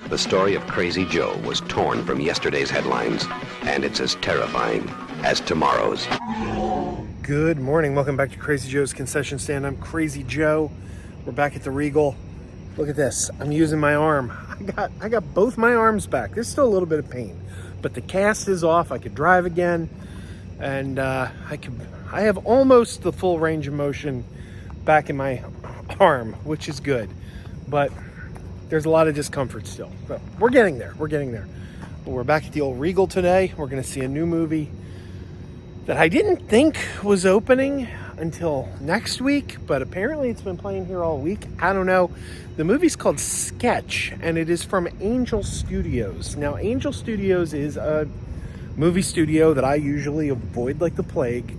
The story of Crazy Joe was torn from yesterday's headlines, and it's as terrifying as tomorrow's. Good morning. Welcome back to Crazy Joe's Concession Stand. I'm Crazy Joe. We're back at the Regal. Look at this. I'm using my arm. I got both my arms back. There's still a little bit of pain, but the cast is off. I could drive again, and I have almost the full range of motion back in my arm, which is good. But there's a lot of discomfort still. But we're getting there. We're getting there. But we're back at the old Regal today. We're going to see a new movie that I didn't think was opening until next week, but apparently it's been playing here all week. I don't know. The movie's called Sketch, and it is from Angel Studios. Now, Angel Studios is a movie studio that I usually avoid like the plague.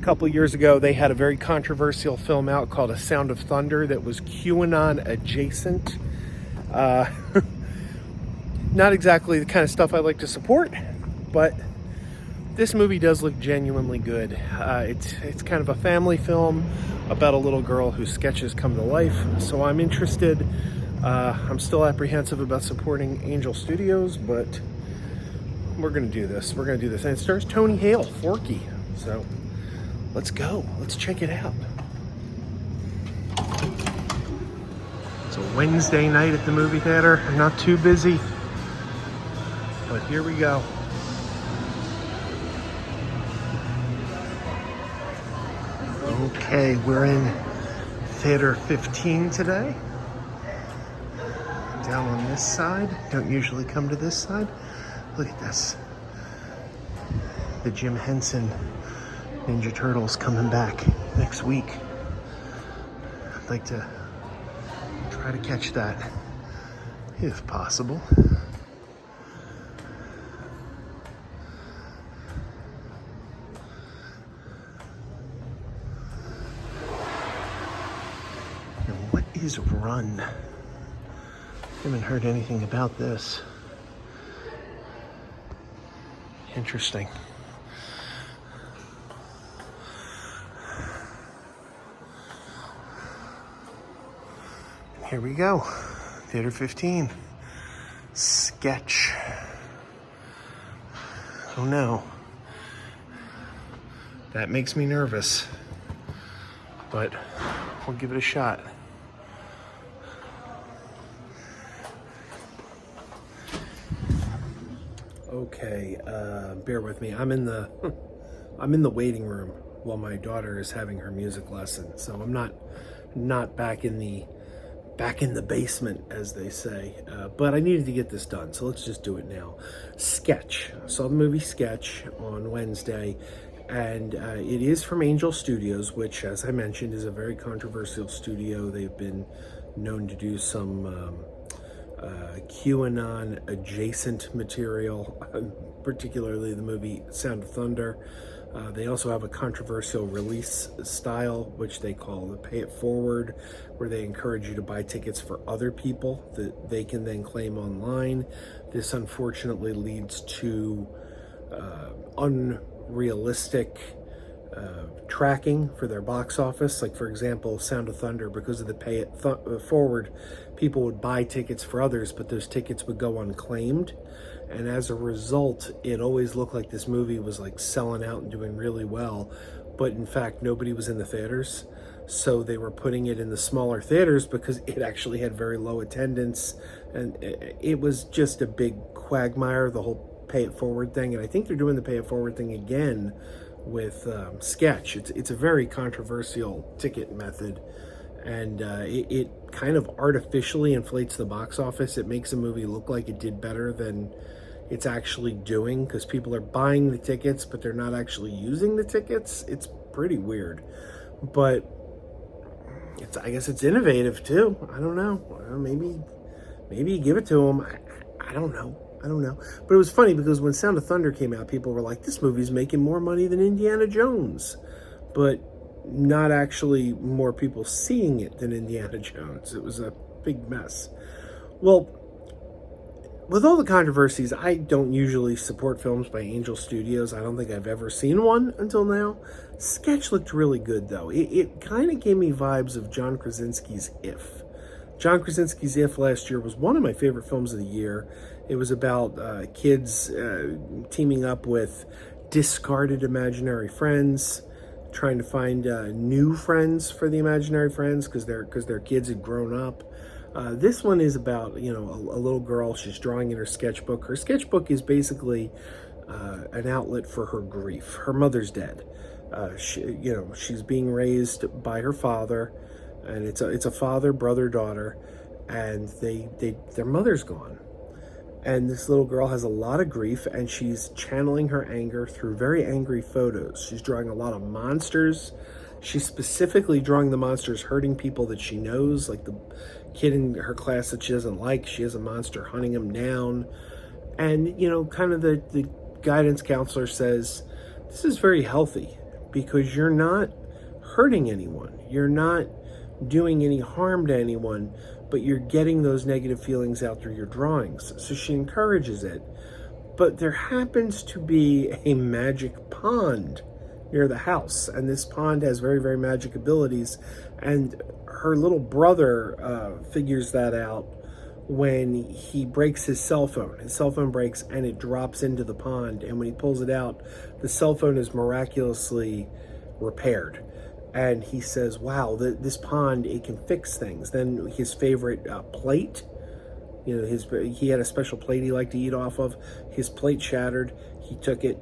A couple of years ago, they had a very controversial film out called A Sound of Thunder that was QAnon adjacent. Not exactly the kind of stuff I like to support, but this movie does look genuinely good. It's kind of a family film about a little girl whose sketches come to life, so I'm interested. I'm still apprehensive about supporting Angel Studios, but we're going to do this. We're going to do this. And it stars Tony Hale, Forky. So let's go. Let's check it out. It's a Wednesday night at the movie theater. I'm not too busy, but here we go. Okay, we're in Theater 15 today. Down on this side. Don't usually come to this side. Look at this. The Jim Henson Ninja Turtles coming back next week. I'd like to try to catch that if possible. What is Run? Haven't heard anything about this. Interesting. Here we go. Theater 15. Sketch. Oh no. That makes me nervous. But we'll give it a shot. Okay, bear with me. I'm in the waiting room while my daughter is having her music lesson. So I'm not back in the basement, as they say. But I needed to get this done, so let's just do it now. Sketch. I saw the movie Sketch on Wednesday, and it is from Angel Studios, which, as I mentioned, is a very controversial studio. They've been known to do some QAnon adjacent material, particularly the movie Sound of Thunder. They also have a controversial release style, which they call the pay it forward, where they encourage you to buy tickets for other people that they can then claim online. This unfortunately leads to unrealistic tracking for their box office. Like, for example, Sound of Thunder, because of the pay it forward, people would buy tickets for others, but those tickets would go unclaimed. And as a result, it always looked like this movie was like selling out and doing really well. But in fact, nobody was in the theaters. So they were putting it in the smaller theaters because it actually had very low attendance. And it was just a big quagmire, the whole pay it forward thing. And I think they're doing the pay it forward thing again with Sketch. It's a very controversial ticket method, and it kind of artificially inflates the box office. It makes a movie look like it did better than it's actually doing, because people are buying the tickets, but they're not actually using the tickets. It's pretty weird, but I guess it's innovative too. I don't know. Maybe you give it to them. I don't know. But it was funny because when Sound of Thunder came out, people were like, this movie's making more money than Indiana Jones. But not actually more people seeing it than Indiana Jones. It was a big mess. Well, with all the controversies, I don't usually support films by Angel Studios. I don't think I've ever seen one until now. Sketch looked really good, though. It kind of gave me vibes of John Krasinski's If. John Krasinski's If last year was one of my favorite films of the year. It was about kids teaming up with discarded imaginary friends, trying to find new friends for the imaginary friends because their kids had grown up. This one is about, a little girl. She's drawing in her sketchbook. Her sketchbook is basically an outlet for her grief. Her mother's dead. She's being raised by her father, and it's a father, brother, daughter, and their mother's gone. And this little girl has a lot of grief, and she's channeling her anger through very angry photos. She's drawing a lot of monsters. She's specifically drawing the monsters hurting people that she knows, like the kid in her class that she doesn't like. She has a monster hunting him down. And, kind of the guidance counselor says, this is very healthy because you're not hurting anyone. You're not doing any harm to anyone, but you're getting those negative feelings out through your drawings. So she encourages it. But there happens to be a magic pond near the house, and this pond has very, very magic abilities, and her little brother figures that out when he breaks his cell phone. His cell phone breaks and it drops into the pond, and when he pulls it out, the cell phone is miraculously repaired. And he says, wow, this pond, it can fix things. Then his favorite plate, he had a special plate he liked to eat off of. His plate shattered. He took it,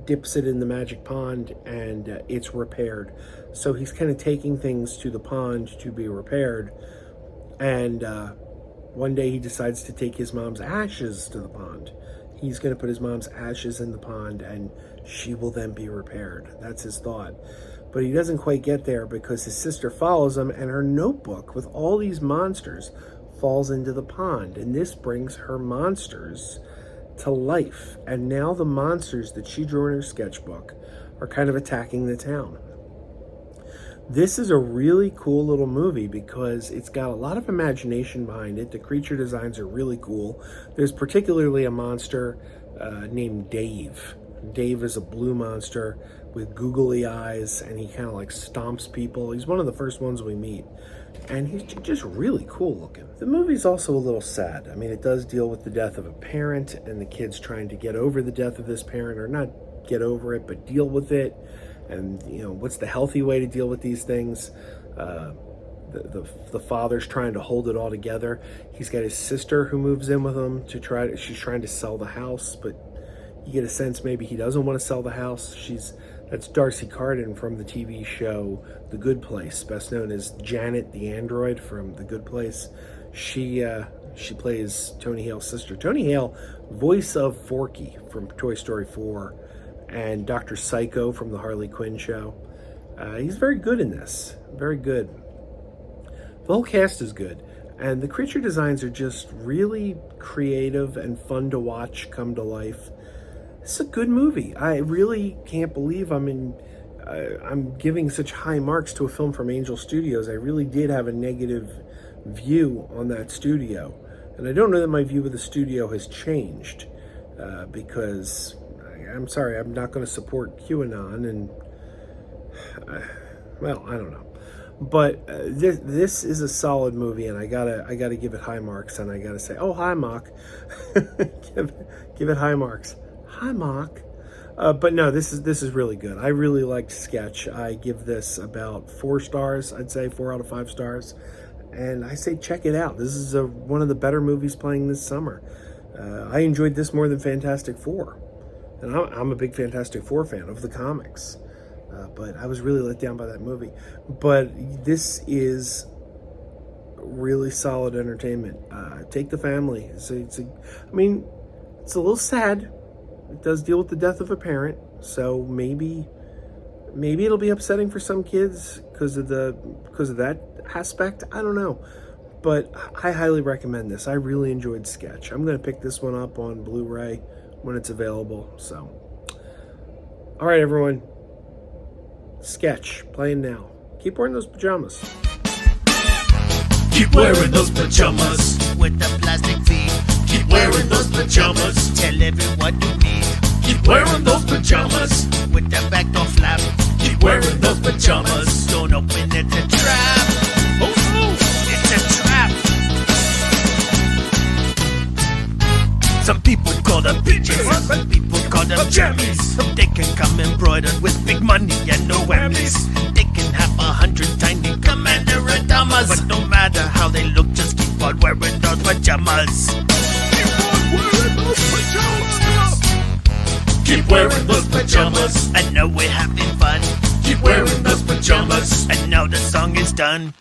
dips it in the magic pond, and it's repaired. So he's kind of taking things to the pond to be repaired. And one day he decides to take his mom's ashes to the pond. He's going to put his mom's ashes in the pond, and she will then be repaired. That's his thought. But he doesn't quite get there because his sister follows him, and her notebook with all these monsters falls into the pond. And this brings her monsters to life. And now the monsters that she drew in her sketchbook are kind of attacking the town. This is a really cool little movie because it's got a lot of imagination behind it. The creature designs are really cool. There's particularly a monster named Dave. Dave is a blue monster with googly eyes, and he kind of like stomps people. He's one of the first ones we meet, and he's just really cool looking. The movie's also a little sad. I mean, it does deal with the death of a parent and the kids trying to get over the death of this parent, or not get over it, but deal with it. And, what's the healthy way to deal with these things? The father's trying to hold it all together. He's got his sister who moves in with him she's trying to sell the house, but you get a sense maybe he doesn't want to sell the house. That's Darcy Carden from the TV show The Good Place, best known as Janet the android from The Good Place. She plays Tony Hale's sister. Tony Hale, voice of Forky from Toy Story 4, and Dr. Psycho from the Harley Quinn show. He's very good in this. Very good. The whole cast is good. And the creature designs are just really creative and fun to watch come to life. It's a good movie. I really can't believe I'm giving such high marks to a film from Angel Studios. I really did have a negative view on that studio. And I don't know that my view of the studio has changed because, I'm sorry, I'm not going to support QAnon and, I don't know. But this is a solid movie, and I gotta give it high marks, and I gotta say, oh, hi, Mock. give it high marks. Hi, Mock. But no, this is really good. I really liked Sketch. I give this about 4 stars. I'd say 4 out of 5 stars. And I say check it out. This is one of the better movies playing this summer. I enjoyed this more than Fantastic Four. And I'm a big Fantastic Four fan of the comics. But I was really let down by that movie. But this is really solid entertainment. Take the family. It's a little sad. It does deal with the death of a parent, so maybe it'll be upsetting for some kids because of that aspect. I don't know, but I highly recommend this. I really enjoyed Sketch. I'm going to pick this one up on Blu-ray when it's available. So, all right, everyone. Sketch playing now. Keep wearing those pajamas. Keep wearing those pajamas with the plastic feet. Keep wearing those pajamas. Tell everyone you meet. Keep wearing those pajamas with the back door flap. Keep wearing those pajamas. Don't open it, it's a trap. Oh no, it's a trap. Some people call them PJs, some people call them jammies. They can come embroidered with big money and no whammies. They can have 100 tiny commander pajamas, but no matter how they look, just keep on wearing those pajamas. Keep wearing those pajamas. I know we're having fun. Keep wearing those pajamas. And now the song is done.